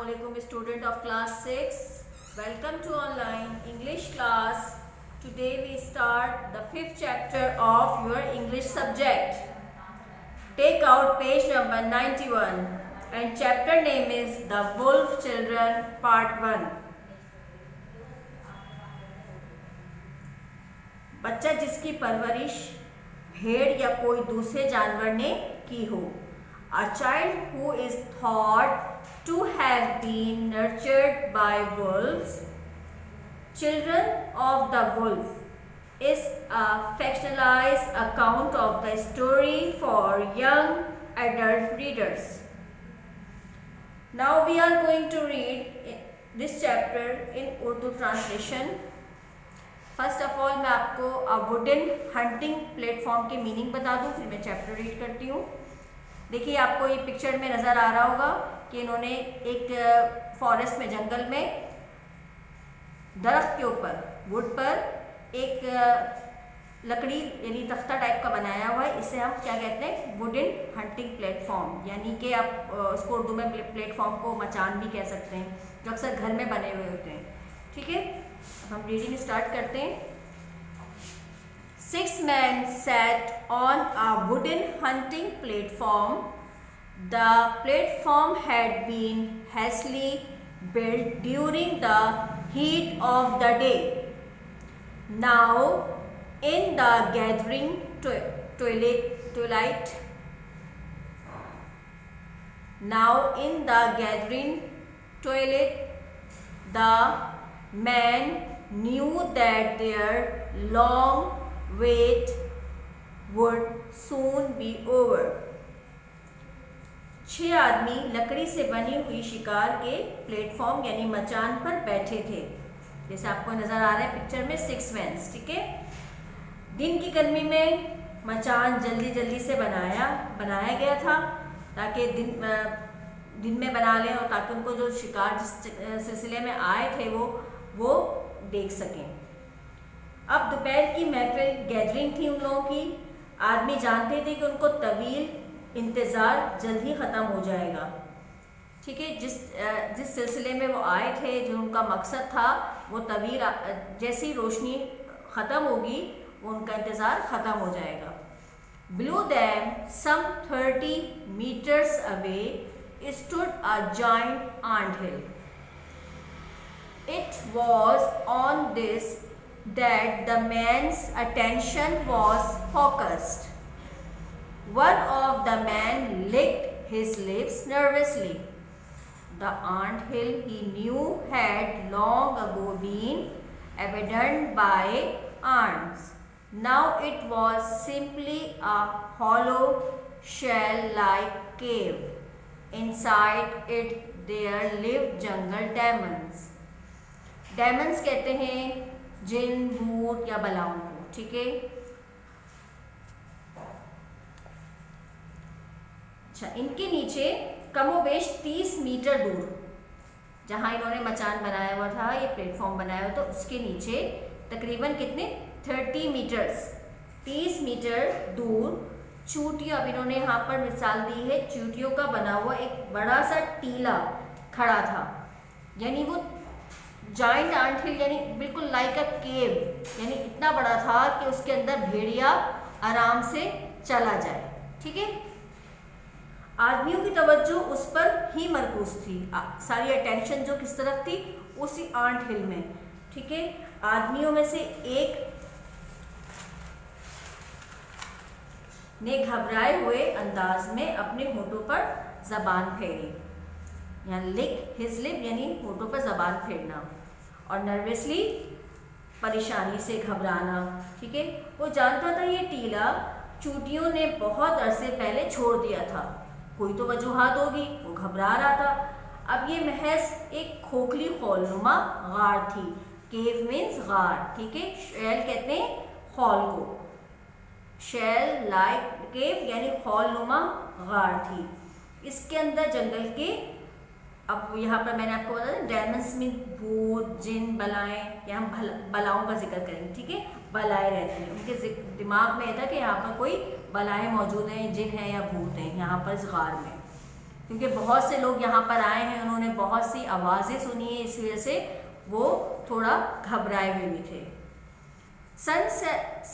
Assalamualaikum student of class 6. Welcome to online English class. Today we start the 5th chapter of your English subject. Take out page number 91 and chapter name is The Wolf Children Part 1. बच्चा जिसकी परवरिश भेड़ या कोई दूसरे जानवर ने की हो. A child who is thought to have been nurtured by wolves. Children of the Wolf is a fictionalized account of the story for young adult readers. Now we are going to read this chapter in Urdu translation. First of all मैं आपको wooden hunting platform के meaning बता दूं, फिर मैं chapter read करती हूँ. देखिए आपको ये पिक्चर में नज़र आ रहा होगा कि इन्होंने एक फॉरेस्ट में, जंगल में, दरख्त के ऊपर, वुड पर एक लकड़ी यानी तख्ता टाइप का बनाया हुआ है. इसे हम क्या कहते हैं? वुडन हंटिंग प्लेटफॉर्म, यानी कि आप उसको उर्दू में प्लेटफॉर्म को मचान भी कह सकते हैं, जो अक्सर घर में बने हुए होते हैं. ठीक है, हम रीडिंग स्टार्ट करते हैं. 6 men sat on a wooden hunting platform. The platform had been hastily built during the heat of the day. Now, in the gathering twilight, the men knew that their long wait would soon be over. 6 आदमी लकड़ी से बनी हुई शिकार के platform यानी मचान पर बैठे थे, जैसे आपको नजर आ रहा है पिक्चर में. 6 men. ठीक है, दिन की गर्मी में मचान जल्दी जल्दी से बनाया गया था ताकि दिन में बना लें और ताकि उनको जो शिकार जिस सिलसिले में आए थे वो देख सकें. अब दोपहर की महफिल गैदरिंग थी उन लोगों की. आदमी जानते थे कि उनको तवील इंतज़ार जल्द ही ख़त्म हो जाएगा. ठीक है, जिस सिलसिले में वो आए थे, जो उनका मकसद था, वो तवील जैसी रोशनी ख़त्म होगी वो उनका इंतज़ार ख़त्म हो जाएगा. Below them, some 30 meters away, stood a giant anthill. It was on this that the man's attention was focused. One of the men licked his lips nervously. The anthill he knew had long ago been abandoned by ants. Now it was simply a hollow shell-like cave. Inside it there lived jungle demons. Demons कहते हैं जिन, भूत या बलाओं को. ठीक है, अच्छा, इनके नीचे कमोबेश 30 मीटर दूर, जहां इन्होंने मचान बनाया हुआ था, ये प्लेटफॉर्म बनाया हुआ था, उसके नीचे तकरीबन कितने 30 मीटर्स 30 मीटर दूर चूटियों, अब इन्होंने यहाँ पर मिसाल दी है, चूटियों का बना हुआ एक बड़ा सा टीला खड़ा था. यानी वो जाइंट एंटहिल यानी बिल्कुल लाइक अ केव, यानी इतना बड़ा था कि उसके अंदर भेड़िया आराम से चला जाए. ठीक है, आदमियों की तवज्जो उस पर ही मरकूज थी. सारी अटेंशन जो किस तरफ थी? उसी एंटहिल में. ठीक है, आदमियों में से एक ने घबराए हुए अंदाज में अपने होठों पर जबान फेरी, यानी लिक हिज लिप यानी होठों पर जबान फेरना, और नर्वसली परेशानी से घबराना. ठीक है, वो जानता था ये टीला चूटियों ने बहुत अरसे पहले छोड़ दिया था. कोई तो वजूहात होगी, वो घबरा रहा था. अब ये महज एक खोखली खौलनुमा गार थी. केव मीन्स गार. ठीक है, शेल कहते हैं खौल को, शेल लाइक केव यानी खौलनुमा गार थी. इसके अंदर जंगल के, अब यहाँ पर मैंने आपको बताया डेमन्स मीन भूत, जिन, बलाएं, या हम बलाओं का जिक्र करेंगे. ठीक है, बलाएं रहती हैं, उनके दिमाग में था कि यहाँ पर कोई बलाएं मौजूद हैं, जिन हैं या भूत हैं यहाँ पर इस गार में. क्योंकि बहुत से लोग यहाँ पर आए हैं, उन्होंने बहुत सी आवाज़ें सुनी है, इस वजह से वो थोड़ा घबराए हुए भी थे। Sunset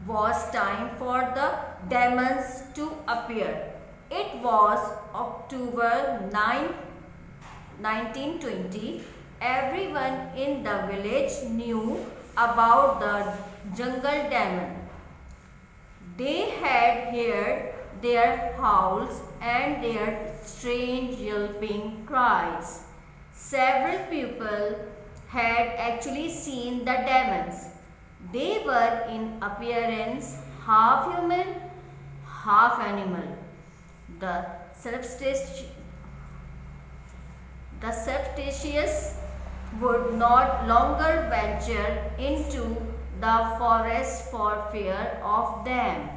was time for the demons to appear. It was October 9, 1920. Everyone in the village knew about the jungle demon. They had heard their howls and their strange yelping cries. Several people had actually seen the demons. They were in appearance half human, half animal. The superstitious would not longer venture into the forest for fear of them.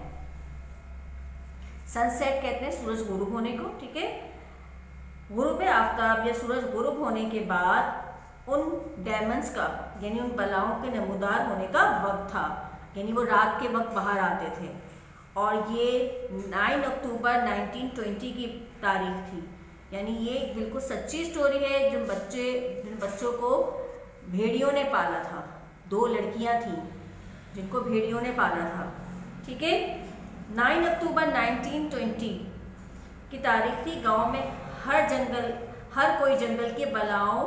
Sunset कहते हैं सूरज गुरूब होने को, ठीक है। गुरूब आफ्ताब या सूरज गुरूब होने के बाद उन डेमन्स का यानी उन बलाओं के नमूदार होने का वक्त था, यानी वो रात के वक्त बाहर आते थे। और ये 9 अक्टूबर 1920 की तारीख थी, यानी ये बिल्कुल सच्ची स्टोरी है। जिन बच्चों को भेड़ियों ने पाला था, 2 लड़कियां थीं जिनको भेड़ियों ने पाला था, ठीक है। 9 अक्टूबर 1920 की तारीख थी। गांव में हर कोई जंगल के बलाओं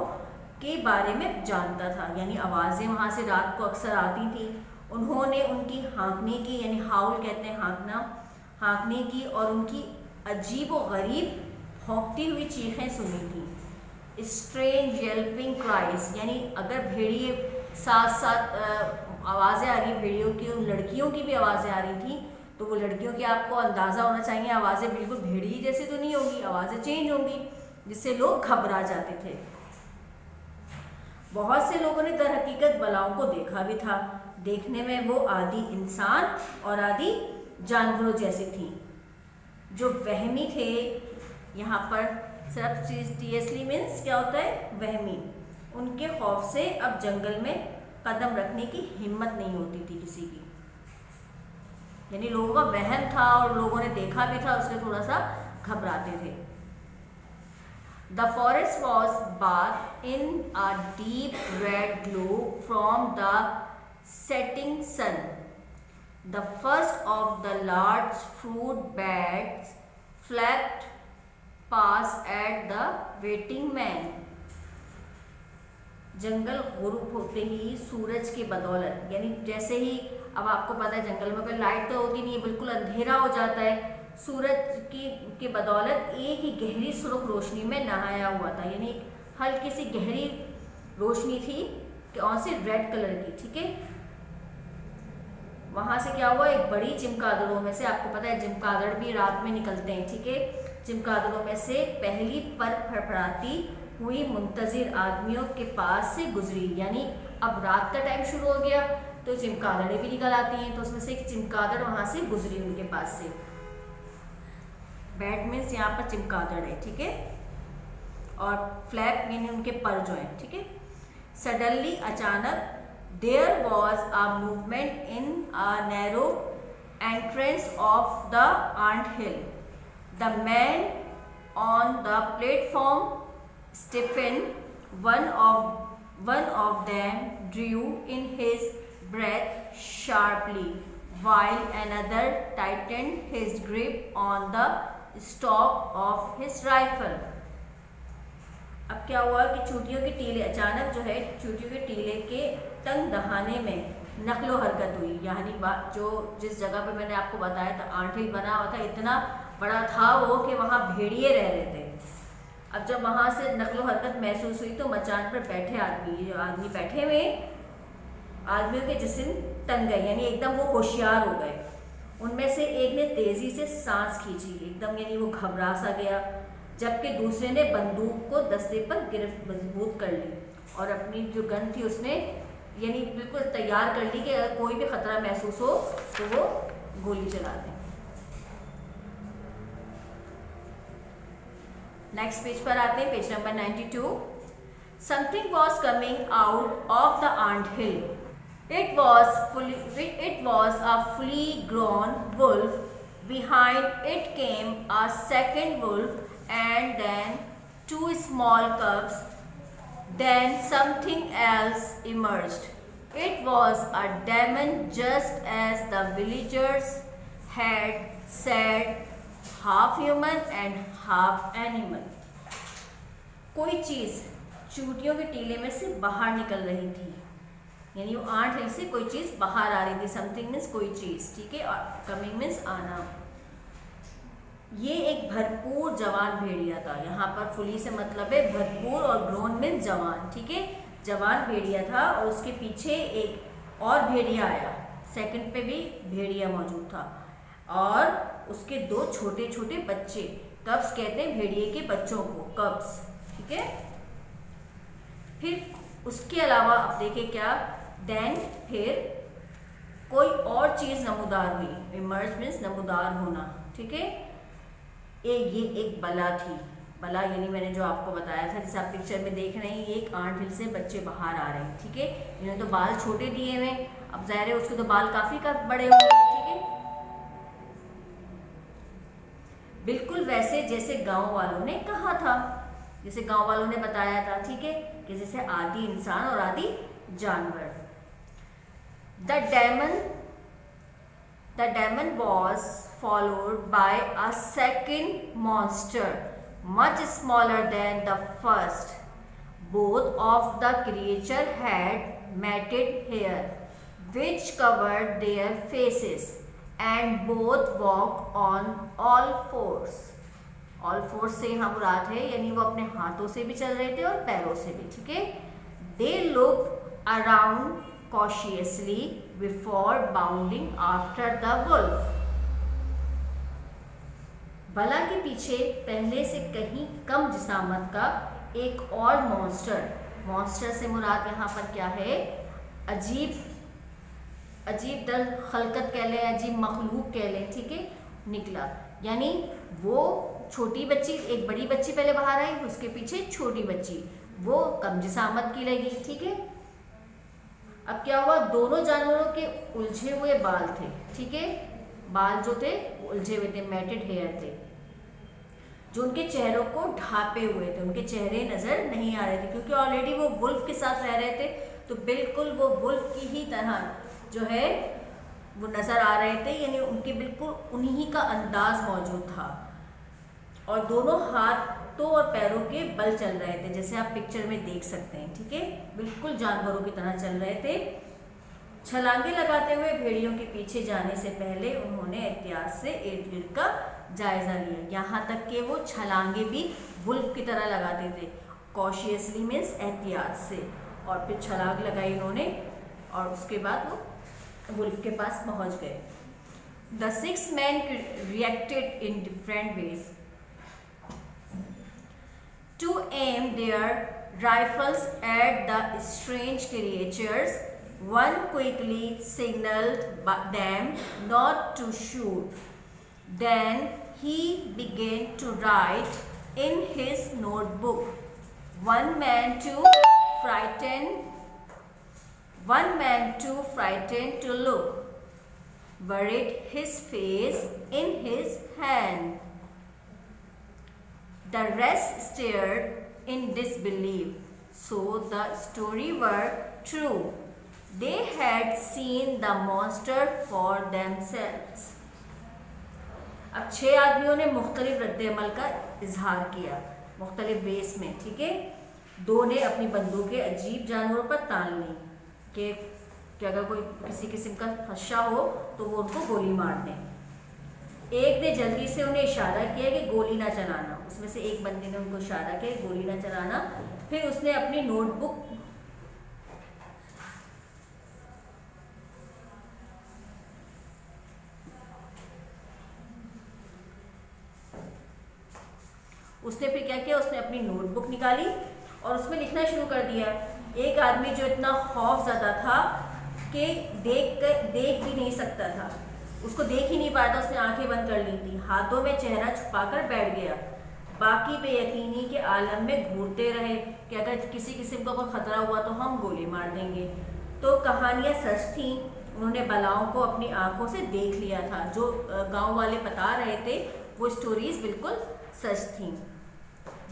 के बारे में जानता था, यानी आवाज़ें वहाँ से रात को अक्सर आती थी। उन्होंने उनकी हाँकने की, यानी हाउल कहते हैं हाँकने की, और उनकी अजीब व गरीब भौंकती हुई चीखें सुनी थी। स्ट्रेंज येल्पिंग क्राइज, यानी अगर भेड़िए साथ साथ आवाज़ें आ रही, भेड़ियों की, उन लड़कियों की भी आवाज़ें आ रही थी, तो वो लड़कियों के आपको अंदाज़ा होना चाहिए आवाज़ें बिल्कुल भेड़ी जैसी तो नहीं होंगी, आवाज़ें चेंज होंगी, जिससे लोग घबरा जाते थे। बहुत से लोगों ने दर हकीकत बलाओं को देखा भी था। देखने में वो आदि इंसान और आदि जानवरों जैसी थी। जो वहमी थे, यहाँ पर सबस्टिशियसली मीन्स क्या होता है, वहमी, उनके खौफ से अब जंगल में कदम रखने की हिम्मत नहीं होती थी किसी की, यानी लोगों का वहम था और लोगों ने देखा भी था, उससे थोड़ा सा घबराते थे। The forest was bathed in a deep red glow from the setting sun. The first of the large fruit bats flapped past at the waiting man. जंगल गुरूब होते ही सूरज की बदौलत, यानी जैसे ही, अब आपको पता है जंगल में कोई लाइट तो होती नहीं है, बिल्कुल अंधेरा हो जाता है। सूरज की बदौलत एक ही गहरी सुर्ख रोशनी में नहाया हुआ था, यानी एक हल्की सी गहरी रोशनी थी, कौन सी, रेड कलर की, ठीक है। वहां से क्या हुआ, एक बड़ी चिमगादड़ों में से, आपको पता है चिमगादड़ भी रात में निकलते हैं, ठीक है। चिमगादड़ों में से पहली पर फड़फड़ाती हुई मुंतजिर आदमियों के पास से गुजरी, यानी अब रात का टाइम शुरू हो गया तो चिमगादड़ें भी निकल आती हैं, तो उसमें से एक चिमगादड़ वहां से गुजरी उनके पास से। बैट मीन्स यहाँ पर चिमगादड़ है, ठीक है, और फ्लैप यानी उनके पर जो है, ठीक है। सडनली, अचानक, there was a movement in a narrow entrance of the ant hill. The man on the platform stiffened. One of them drew in his breath sharply, while another tightened his grip on the stock of his rifle. अब क्या हुआ कि चूटियों के टीले, अचानक जो है चूटियों के टीले के तंग दहाने में नकलो हरकत हुई, यानी जो जिस जगह पे मैंने आपको बताया था आंट हिल बना हुआ था, इतना बड़ा था वो कि वहाँ भेड़िए रह रहे थे। अब जब वहाँ से नकलो हरकत महसूस हुई तो मचान पर बैठे आदमी बैठे हुए आदमियों के जिस्म तंग गए, यानी एकदम वो होशियार हो गए। उनमें से एक ने तेजी से सांस खींची, एकदम यानी वो घबरा सा गया, जबकि दूसरे ने बंदूक को दस्ते पर गिरफ्त मजबूत कर ली और अपनी जो गन थी उसने यानी बिल्कुल तैयार कर ली कि अगर कोई भी खतरा महसूस हो तो वो गोली चला दें। नेक्स्ट पेज पर आते हैं, page number 92। Something was coming out of the ant hill. It was a fully grown wolf Behind it came a second wolf and then two small cubs. Then something else emerged. It was a demon, just as the villagers had said, half human and half animal. कोई चीज़ चूटियों के टीले में से बाहर निकल रही थी, यानी वो आंट हिल से कोई चीज़ बाहर आ रही थी। समथिंग मीन्स कोई चीज़, ठीक है, और कमिंग मीन्स आना। ये एक भरपूर जवान भेड़िया था। यहाँ पर फुली से मतलब है भरपूर, और ग्रोन मीन्स जवान, ठीक है, जवान भेड़िया था। और उसके पीछे एक और भेड़िया आया, सेकंड पे भी भेड़िया मौजूद था, और उसके दो छोटे छोटे बच्चे। कब्स कहते हैं भेड़िए के बच्चों को, कब्स, ठीक है। फिर उसके अलावा अब देखें क्या, देन फिर कोई और चीज़ नमूदार हुई। इमर्ज मीन्स नमूदार होना, ठीक है। ये एक बला थी। बला यानी मैंने जो आपको बताया था, जैसे आप पिक्चर में देख रहे हैं, ये एक आंट हिल से बच्चे बाहर आ रहे हैं, ठीक है। इन्होंने तो बाल छोटे दिए हुए, अब ज़ाहिर है उसके तो बाल काफ़ी बड़े हुए, ठीक है। बिल्कुल वैसे जैसे गांव वालों ने कहा था, जैसे गांव वालों ने बताया था, ठीक है, कि जैसे आदि इंसान और आदि जानवर। The demon was followed by a second monster, much smaller than the first. Both of the creatures had matted hair, which covered their faces, and both walked on all fours. All fours से यहाँ मुराद है, यानी वो अपने हाथों से भी चल रहे थे और पैरों से भी, ठीक है। They looked around cautiously before bounding after the wolf. बला के पीछे पहले से कहीं कम जिसामत का एक और मॉन्स्टर से मुराद यहाँ पर क्या है, अजीब दल खलकत कह लें, अजीब मखलूक कह लें, ठीक है, निकला। यानी वो छोटी बच्ची, एक बड़ी बच्ची पहले बाहर आई, उसके पीछे छोटी बच्ची, वो कम जिसामत की लगी, ठीक है। अब क्या हुआ, दोनों जानवरों के उलझे हुए बाल थे, ठीक है, बाल जो थे उलझे हुए थे, मैटेड हेयर थे, जो उनके चेहरों को ढांपे हुए थे। उनके चेहरे नजर नहीं आ रहे थे, क्योंकि ऑलरेडी वो वुल्फ के साथ रह रहे थे, तो बिल्कुल वो वुल्फ की ही तरह जो है वो नजर आ रहे थे, यानी उनके बिल्कुल उन्हीं का अंदाज मौजूद था। और दोनों हाथों और पैरों के बल चल रहे थे, जैसे आप पिक्चर में देख सकते हैं, ठीक है, बिल्कुल जानवरों की तरह चल रहे थे। छलांगे लगाते हुए भेड़ियों के पीछे जाने से पहले उन्होंने एहतियात से इर्द गिर्द का जायजा लिया। यहाँ तक कि वो छलांगे भी वुल्फ की तरह लगाते थे, कॉशियसली मीन्स एहतियात से, और फिर छलांग लगाई उन्होंने, और उसके बाद वो वुल्फ के पास पहुँच गए। The 6 men reacted in different ways. To aim their rifles at the strange creatures, one quickly signaled them not to shoot. Then he began to write in his notebook. One man too frightened to look, buried his face in his hand. The rest stared in disbelief. So the story were true. They had seen the monster for themselves. अब 6 आदमियों ने मुख्तलिफ रद्द-ए-अमल का इजहार किया, मुख्तलिफ वेस में, ठीक है। 2 ने अपनी बंदूकें अजीब जानवरों पर तान ली कि अगर कोई किसी किस्म का खदशा हो तो वो उनको गोली मार दें। एक ने जल्दी से उन्हें इशारा किया कि गोली ना चलाना, उसमें से एक बंदे ने उनको इशारा किया गोली ना चलाना। फिर उसने अपनी नोटबुक फिर क्या किया, उसने अपनी नोटबुक निकाली और उसमें लिखना शुरू कर दिया। एक आदमी जो इतना खौफज़दा था कि देख भी नहीं सकता था, उसको देख ही नहीं पाया था, उसने आंखें बंद कर ली थी, हाथों में चेहरा छुपाकर बैठ गया। बाकी बेयकीनी के आलम में घूरते रहे कि अगर किसी किस्म का कोई ख़तरा हुआ तो हम गोली मार देंगे। तो कहानियाँ सच थीं उन्होंने बलाओं को अपनी आंखों से देख लिया था। जो गांव वाले बता रहे थे वो स्टोरीज बिल्कुल सच थी।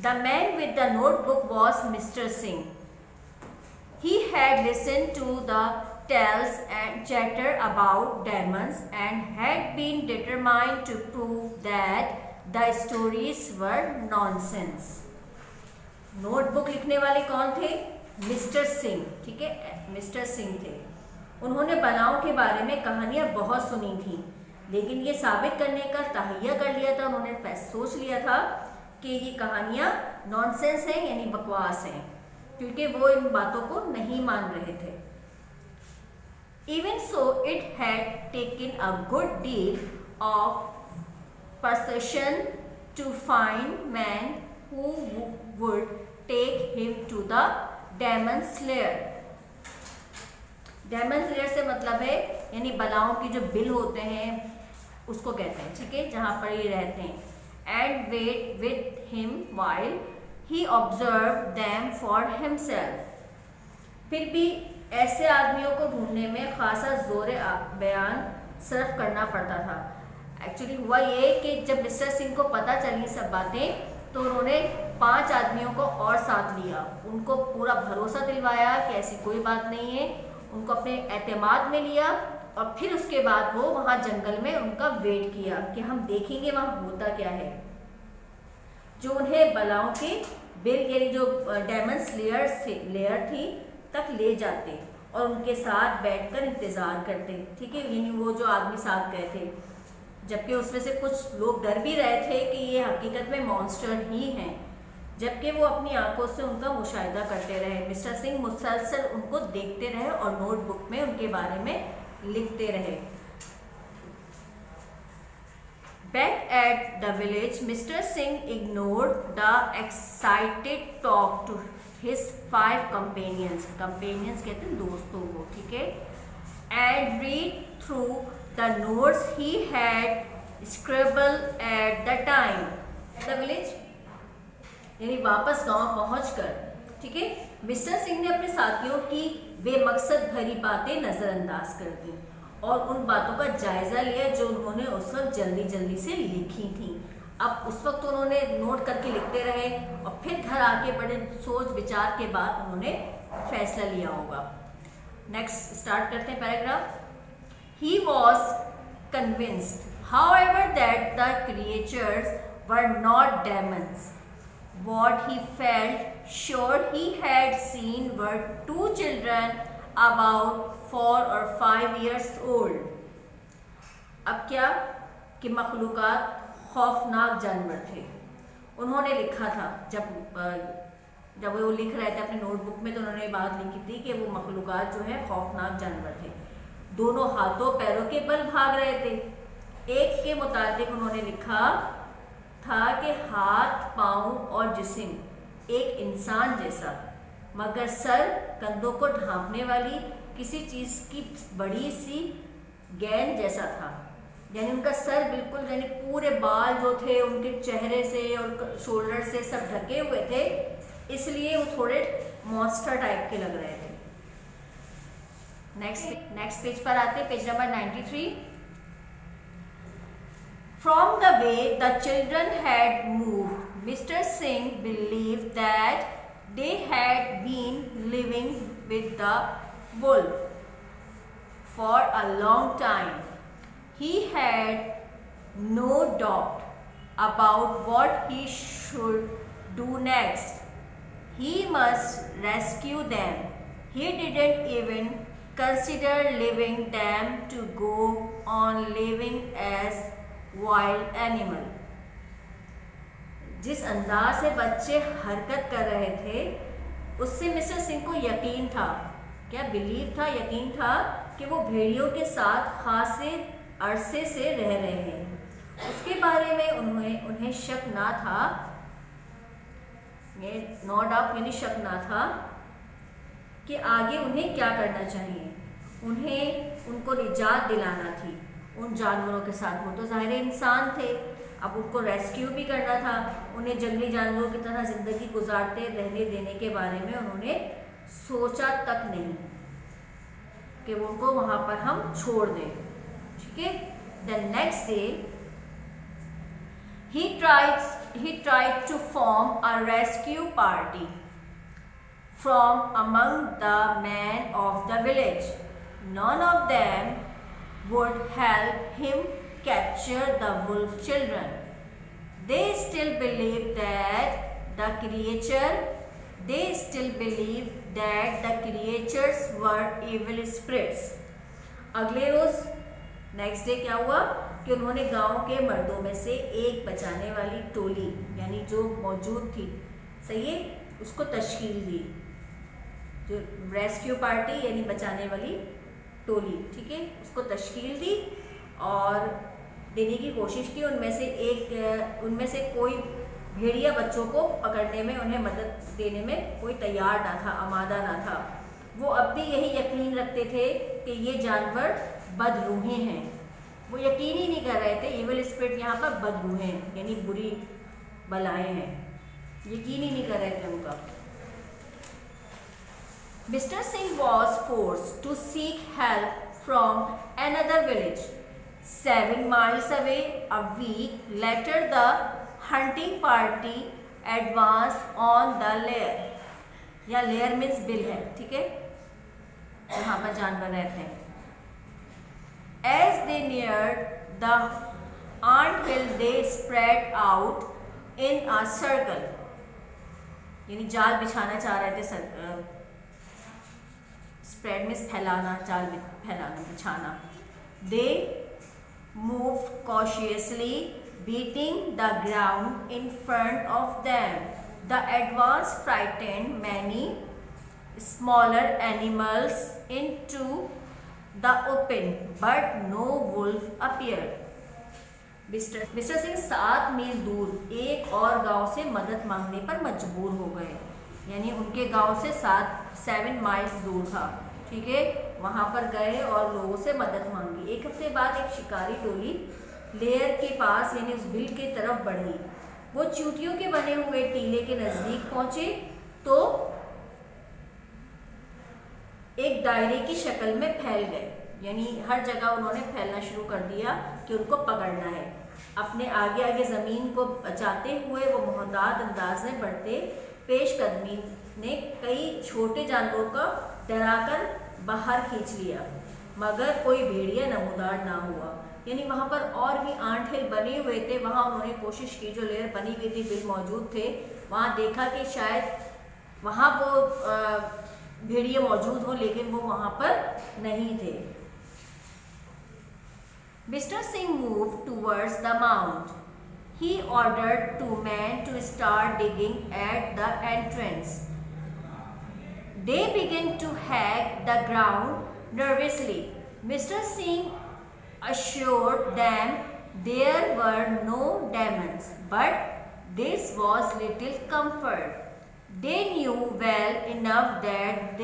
The man with the notebook was mister Singh. He had listened to the tales and chatter about demons and had been determined to prove that the stories were nonsense. Notebook लिखने वाले कौन थे? मिस्टर सिंह। ठीक है, mister Singh थे। उन्होंने बलाओं के बारे में कहानियां बहुत सुनी थी, लेकिन ये साबित करने का तहैया कर लिया था, उन्होंने सोच लिया था कि ये कहानियां नॉनसेंस हैं, यानी बकवास हैं, क्योंकि वो इन बातों को नहीं मान रहे थे। Even so, it had taken a good deal of persuasion to find men who would take him to the demon slayer. Demon slayer से मतलब है यानी बलाओं की जो बिल होते हैं उसको कहते हैं, ठीक है, जहाँ पर ये रहते हैं। And wait with him while he observe them for himself. फिर भी ऐसे आदमियों को ढूंढने में खासा जोर बयान सर्फ करना पड़ता था। एक्चुअली हुआ ये कि जब मिस्टर सिंह को पता चली सब बातें तो उन्होंने 5 आदमियों को और साथ लिया, उनको पूरा भरोसा दिलवाया कि ऐसी कोई बात नहीं है, उनको अपने एतमाद में लिया और फिर उसके बाद वो वहाँ जंगल में उनका वेट किया कि हम देखेंगे वहाँ होता क्या है। जो उन्हें बलाओं के बिल यानी जो डेमन लेयर थी तक ले जाते और उनके साथ बैठकर इंतज़ार करते, ठीक है, यानी वो जो आदमी साथ गए थे, जबकि उसमें से कुछ लोग डर भी रहे थे कि ये हकीकत में मॉन्स्टर ही हैं, जबकि वो अपनी आंखों से उनका मुशाहिदा करते रहे। मिस्टर सिंह मुसलसल उनको देखते रहे और नोटबुक में उनके बारे में लिखते रहे। Back at the village, Mr. Singh ignored the excited talk to his 5 companions. Companions कहते हैं दोस्तों को, ठीक है, and read through the notes he had scribbled at the time. At the village यानी वापस गांव पहुंचकर, ठीक है, मिस्टर सिंह ने अपने साथियों की बेमकसद भरी बातें नज़रअंदाज कर दी और उन बातों का जायजा लिया जो उन्होंने उस वक्त जल्दी जल्दी से लिखी थी। अब उस वक्त उन्होंने नोट करके लिखते रहे और फिर घर आके बड़े सोच विचार के बाद उन्होंने फैसला लिया होगा। नेक्स्ट स्टार्ट करते हैं paragraph. He was convinced however that the creatures were not Demons. What he felt sure he had seen were 2 children about 4 or 5 years old. अब क्या कि मखलूक़ात खौफनाक जानवर थे। उन्होंने लिखा था जब वो लिख रहे थे अपने नोटबुक में तो उन्होंने बात लिखी थी कि वो मखलूक़ात जो है खौफनाक जानवर थे, दोनों हाथों पैरों के बल भाग रहे थे। एक के मुताबिक उन्होंने लिखा था कि हाथ, पाँव और जिस्म एक इंसान जैसा, मगर सर कंधों को ढांपने वाली किसी चीज़ की बड़ी सी गेंद जैसा था। यानी उनका सर बिल्कुल यानी पूरे बाल जो थे उनके चेहरे से और शोल्डर से सब ढके हुए थे, इसलिए वो थोड़े मॉन्स्टर टाइप के लग रहे थे। नेक्स्ट पेज पर आते हैं, page number 93। From the way the children had moved, Mr. Singh believed that they had been living with the wolf for a long time. He had no doubt about what he should do next. He must rescue them. He didn't even consider leaving them to go on living as wild animal. जिस अंदाज से बच्चे हरकत कर रहे थे उससे mister Singh को यकीन था, क्या बिलीव था, यकीन था कि वो भेड़ियों के साथ खासे अरसे से रह रहे हैं। उसके बारे में उन्हें शक ना था, नो डाउट यानी शक ना था कि आगे उन्हें क्या करना चाहिए। उन्हें उनको निजात दिलाना थी उन जानवरों के साथ। वो तो ज़ाहिर इंसान थे, अब उनको रेस्क्यू भी करना था। उन्हें जंगली जानवरों की तरह ज़िंदगी गुजारते रहने देने के बारे में उन्होंने सोचा तक नहीं कि उनको वहाँ पर हम छोड़ दें, ठीक है। The next day he tried to form a rescue party from among the men of the village. None of them would help him capture the wolf children. They still believed that the creatures were evil spirits. अगले रोज next day क्या हुआ कि उन्होंने गांव के मर्दों में से एक बचाने वाली टोली यानी जो मौजूद थी, सही है, उसको तश्कील दी। जो रेस्क्यू पार्टी यानी बचाने वाली टोली, ठीक है, उसको तश्कील दी और देने की कोशिश की। उनमें से कोई भेड़िया बच्चों को पकड़ने में, उन्हें मदद देने में कोई तैयार ना था, आमादा ना था। वो अब भी यही यकीन रखते थे कि ये जानवर बदरूहें हैं। वो यकीन ही नहीं कर रहे थे इविल स्पिरिट यहाँ पर बदरूहें यानी बुरी बलाएं हैं, यकीन ही नहीं कर रहे थे उनका। Mister Singh was force to seek help from another village 7 miles away. A week later the hunting party advanced on the lair, या लेयर मीन्स बिल है, ठीक है, जहाँ पर जानवर रहते हैं। As they neared the anthill they spread out in a circle, यानी जाल बिछाना चाह रहे थे। स्प्रेड मीन्स फैलाना, जाल फैलाना, बिछाना। They moved cautiously, beating the ground in front of them. The advance frightened many smaller animals into the open, but no wolf appeared. Mister Singh 7 मील दूर एक और गांव से मदद मांगने पर मजबूर हो गए, यानी उनके गांव से 7 माइल्स दूर था, ठीक है, वहां पर गए और लोगों से मदद मांगी। एक हफ्ते बाद एक शिकारी टोली लेयर के पास यानी उस बिल की तरफ बढ़ी। वो चूटियों के बने हुए टीले के नजदीक पहुंचे तो एक दायरे की शक्ल में फैल गए, यानी हर जगह उन्होंने फैलना शुरू कर दिया कि उनको पकड़ना है। अपने आगे आगे जमीन को बचाते हुए वो मोहतात अंदाज में बढ़ते पेशकदमी ने कई छोटे जानवरों को डराकर बाहर खींच लिया, मगर कोई भेड़िया नमूदार ना हुआ। यानी वहाँ पर और भी आंट हिल बने हुए थे, वहाँ उन्होंने कोशिश की, जो लेयर बनी हुई थी, बिल मौजूद थे, वहाँ देखा कि शायद वहाँ वो भेड़िए मौजूद हो, लेकिन वो वहाँ पर नहीं थे। Mister Singh move towards the mount. He ordered 2 men to start digging at the entrance. They began to hack the ground nervously. Mr. Singh assured them there were no demons, but this was little comfort. They knew well enough that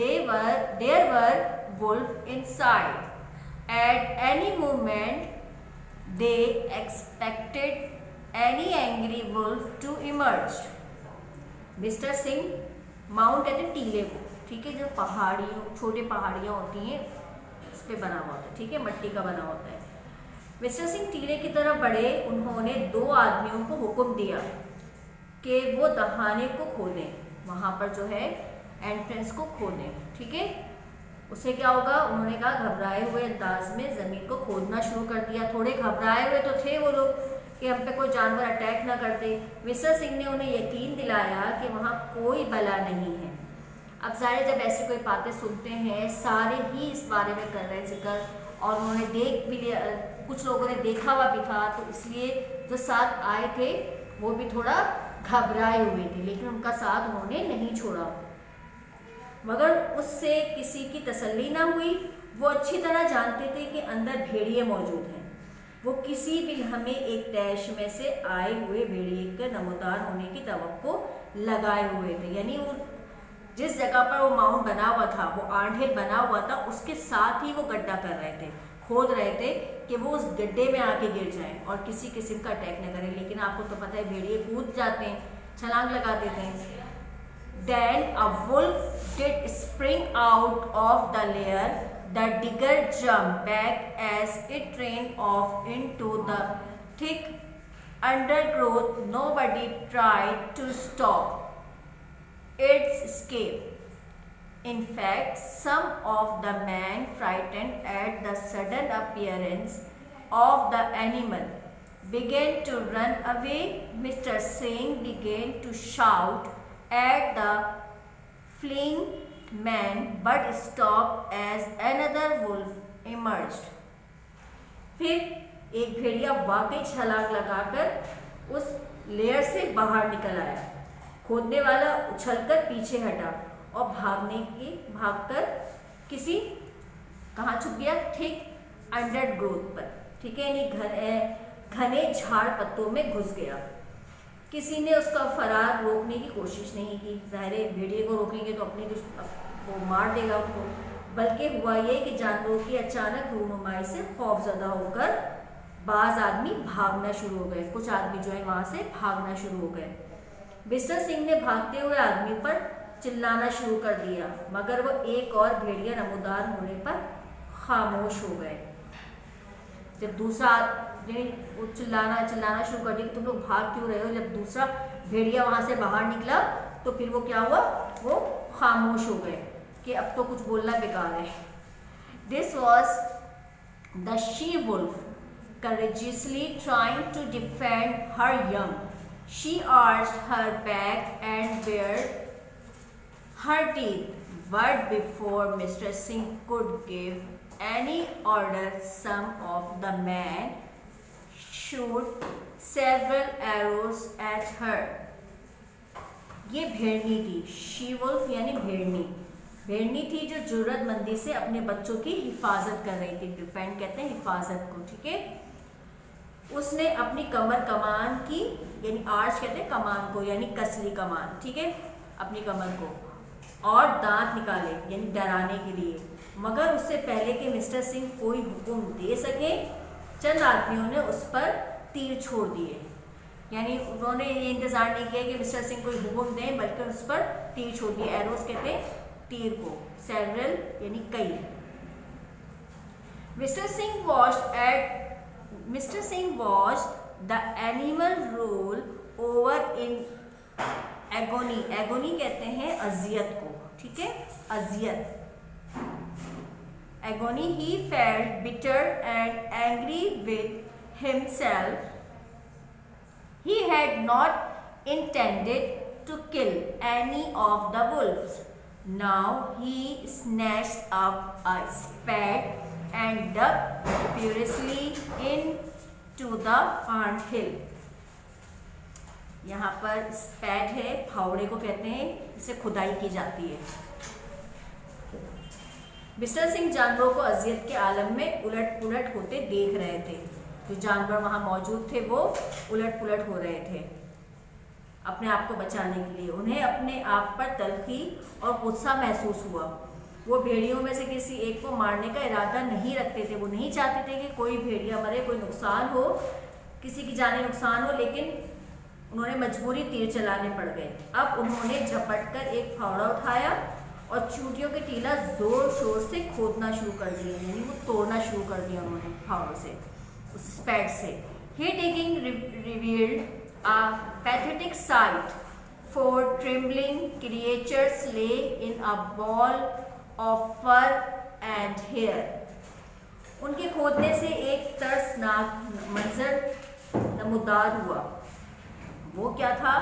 there were wolves inside. At any moment, they expected any angry wolf to emerge. Mister Singh, mount कहते हैं टीले को, ठीक है, जो पहाड़ियों, छोटे पहाड़ियाँ होती हैं उस पर बना हुआ होता है, ठीक है, मट्टी का बना होता है। मिस्टर सिंह टीले की तरफ बढ़े। उन्होंने 2 आदमियों को हुक्म दिया कि वो दहाने को खोदें, वहाँ पर जो है एंट्रेंस को खोदें, ठीक है। उससे क्या होगा, उन्होंने कहा, घबराए हुए अंदाज में ज़मीन को खोदना शुरू कर दिया। थोड़े घबराए हुए तो थे वो लोग कि हम पे कोई जानवर अटैक ना कर दे। मिस्टर सिंह ने उन्हें यकीन दिलाया कि वहाँ कोई बला नहीं है। अब ज़ाहिर जब ऐसी कोई बातें सुनते हैं, सारे ही इस बारे में कर रहे हैं जिक्र, और उन्होंने देख भी लिया, कुछ लोगों ने देखा हुआ भी था, तो इसलिए जो साथ आए थे वो भी थोड़ा घबराए हुए थे, लेकिन उनका साथ उन्होंने नहीं छोड़ा। मगर उससे किसी की तसल्ली ना हुई। वो अच्छी तरह जानते थे कि अंदर भेड़िए मौजूद हैं। वो किसी भी लम्हे एक तैश में से आए हुए भेड़िए के नमूदार होने की तवक्को लगाए हुए थे। यानी वो जिस जगह पर वो माउंट बना हुआ था, वो आंट बना हुआ था, उसके साथ ही वो गड्ढा कर रहे थे, खोद रहे थे कि वो उस गड्ढे में आके गिर जाएं और किसी किस्म का अटैक न करें। लेकिन आपको तो पता है भेड़िए कूद जाते हैं, छलांग लगा देते हैं। Then a wolf did spring out of the lair the digger jumped back as it ran off into the thick undergrowth. Nobody tried to stop its escape. In fact, some of the men, frightened at the sudden appearance of the animal, began to run away. Mr. Singh began to shout at the fleeing men, but stopped as another wolf emerged. फिर एक भेड़िया वाकई छलांग लगाकर उस layer से बाहर निकल आया। खोदने वाला उछलकर पीछे हटा और भागकर किसी कहाँ छुप गया? थिक अंडरग्रोथ पर, ठीक है, यानी घने झाड़ पत्तों में घुस गया। किसी ने उसका फरार रोकने की कोशिश नहीं की। ज़ाहिर भेड़िए को रोकेंगे तो अपनी वो मार देगा उनको, बल्कि हुआ ये कि जानवरों की अचानक रूनुमाई से खौफजदा होकर बाज़ आदमी भागना शुरू हो गए। कुछ आदमी जो है वहाँ से भागना शुरू हो गए। मिस्टर सिंह ने भागते हुए आदमी पर चिल्लाना शुरू कर दिया, मगर वो एक और भेड़िया नमूदार होने पर खामोश हो गए। जब दूसरा आदमी चिल्लाना शुरू कर दिया, तुम लोग भाग क्यों रहे हो? जब दूसरा भेड़िया वहाँ से बाहर निकला तो फिर वो क्या हुआ? वो खामोश हो गए कि अब तो कुछ बोलना बेकार है। This was the she wolf courageously trying to defend her young. She arched her back and bared her teeth, but before Mr. Singh could give any order, some of the men shot several arrows at her. ये भेड़नी थी, she wolf यानी भेड़नी थी जो जुर्रतमंदी से अपने बच्चों की हिफाजत कर रही थी। डिफेंड कहते हैं हिफाजत को, ठीक है। उसने अपनी कमर कमान की, यानी आर्च कहते हैं कमान को, यानी कसली कमान, ठीक है, अपनी कमर को, और दांत निकाले यानी डराने के लिए। मगर उससे पहले कि मिस्टर सिंह कोई हुक्म दे सके, चंद आदमियों ने उस पर तीर छोड़ दिए। यानी उन्होंने ये इंतज़ार नहीं किया कि मिस्टर सिंह कोई हुक्म दें, बल्कि उस पर तीर छोड़ दिए। एरोस कहते हैं तीर को, सेवरल यानी कई। Mr. Singh watched the animal roll over in agony. Agony कहते हैं अजियत को, ठीक है, अजियत। Agony. He felt bitter and angry with himself. He had not intended to kill any of the wolves. Now he snatched up a spade and dug furiously into the anthill. यहाँ पर स्पैड है, फावड़े को कहते हैं, इसे खुदाई की जाती है। मिस्टर सिंह जानवरों को अजियत के आलम में उलट पुलट होते देख रहे थे। जो जानवर वहाँ मौजूद थे वो उलट पुलट हो रहे थे अपने आप को बचाने के लिए। उन्हें अपने आप पर तलखी और गुस्सा महसूस हुआ। वो भेड़ियों में से किसी एक को मारने का इरादा नहीं रखते थे। वो नहीं चाहते थे कि कोई भेड़िया मरे, कोई नुकसान हो, किसी की जाने नुकसान हो, लेकिन उन्होंने मजबूरी तीर चलाने पड़ गए। अब उन्होंने झपट कर एक फावड़ा उठाया और चूटियों के टीला जोर शोर से खोदना शुरू कर दिया, यानी वो तोड़ना शुरू कर दिया उन्होंने फावड़े से, उस स्पैड से। He digging revealed a pathetic sight. 4 trembling creatures lay in a ball of fur and hair. उनके खोदने से एक तरसनाक मंजर नमूदार हुआ। वो क्या था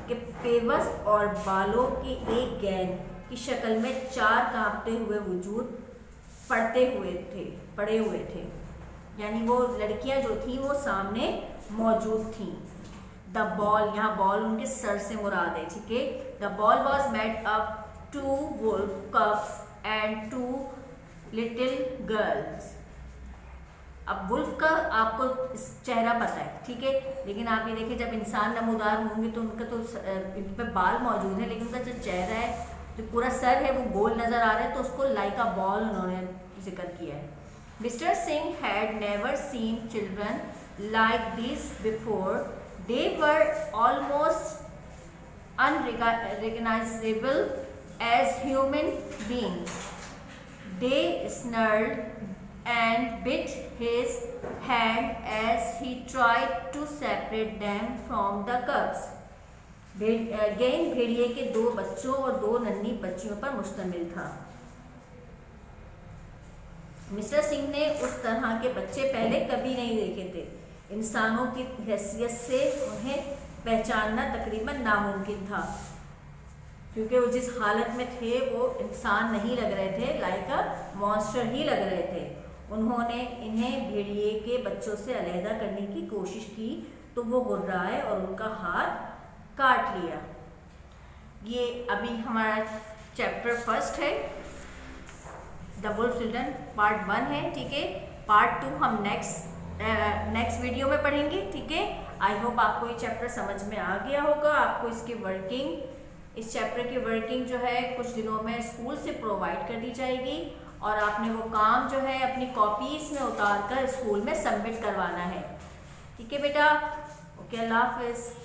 कि पेवस और बालों की एक गैंग की शक्ल में 4 कांपते हुए वजूद पड़े हुए थे, यानी वो लड़कियां जो थी वो सामने मौजूद थीं। द बॉल, यहाँ बॉल उनके सर से मुराद है, ठीक है। The ball was made up 2 wolf cubs and 2 little girls. अब वुल्फ का आपको चेहरा पता है, ठीक है, लेकिन आप ये देखिए जब इंसान नमूदार होंगे तो उनका तो इन पर बाल मौजूद है, लेकिन उनका जो चेहरा है, जो पूरा सर है, वो गोल नज़र आ रहा है, तो उसको लाइक अ बॉल उन्होंने जिक्र किया है। Mister Singh had never seen children like this before. They were almost unrecognizable as human beings. They snarled and bit his hand as he tried to separate them from the cubs. गेंद भेड़िए के 2 बच्चों और 2 नन्ही बच्चियों पर मुश्तमिल था। मिस्टर सिंह ने उस तरह के बच्चे पहले कभी नहीं देखे थे। इंसानों की हैसियत से उन्हें पहचानना तकरीबन नामुमकिन था, क्योंकि वो जिस हालत में थे वो इंसान नहीं लग रहे थे, लाइक अ मॉन्स्टर ही लग रहे थे। उन्होंने इन्हें भेड़िए के बच्चों से अलहदा करने की कोशिश की तो वो गुर्राए और उनका हाथ काट लिया। ये अभी हमारा चैप्टर 1 है, द वुल्फ चिल्ड्रन पार्ट 1 है, ठीक है। पार्ट 2 हम नेक्स्ट वीडियो में पढ़ेंगे, ठीक है। आई होप आपको ये चैप्टर समझ में आ गया होगा। आपको इसकी वर्किंग, इस चैप्टर की वर्किंग जो है कुछ दिनों में स्कूल से प्रोवाइड कर दी जाएगी और आपने वो काम जो है अपनी कॉपीज में उतार कर स्कूल में सबमिट करवाना है, ठीक है बेटा। ओके, अल्लाह हाफिज़।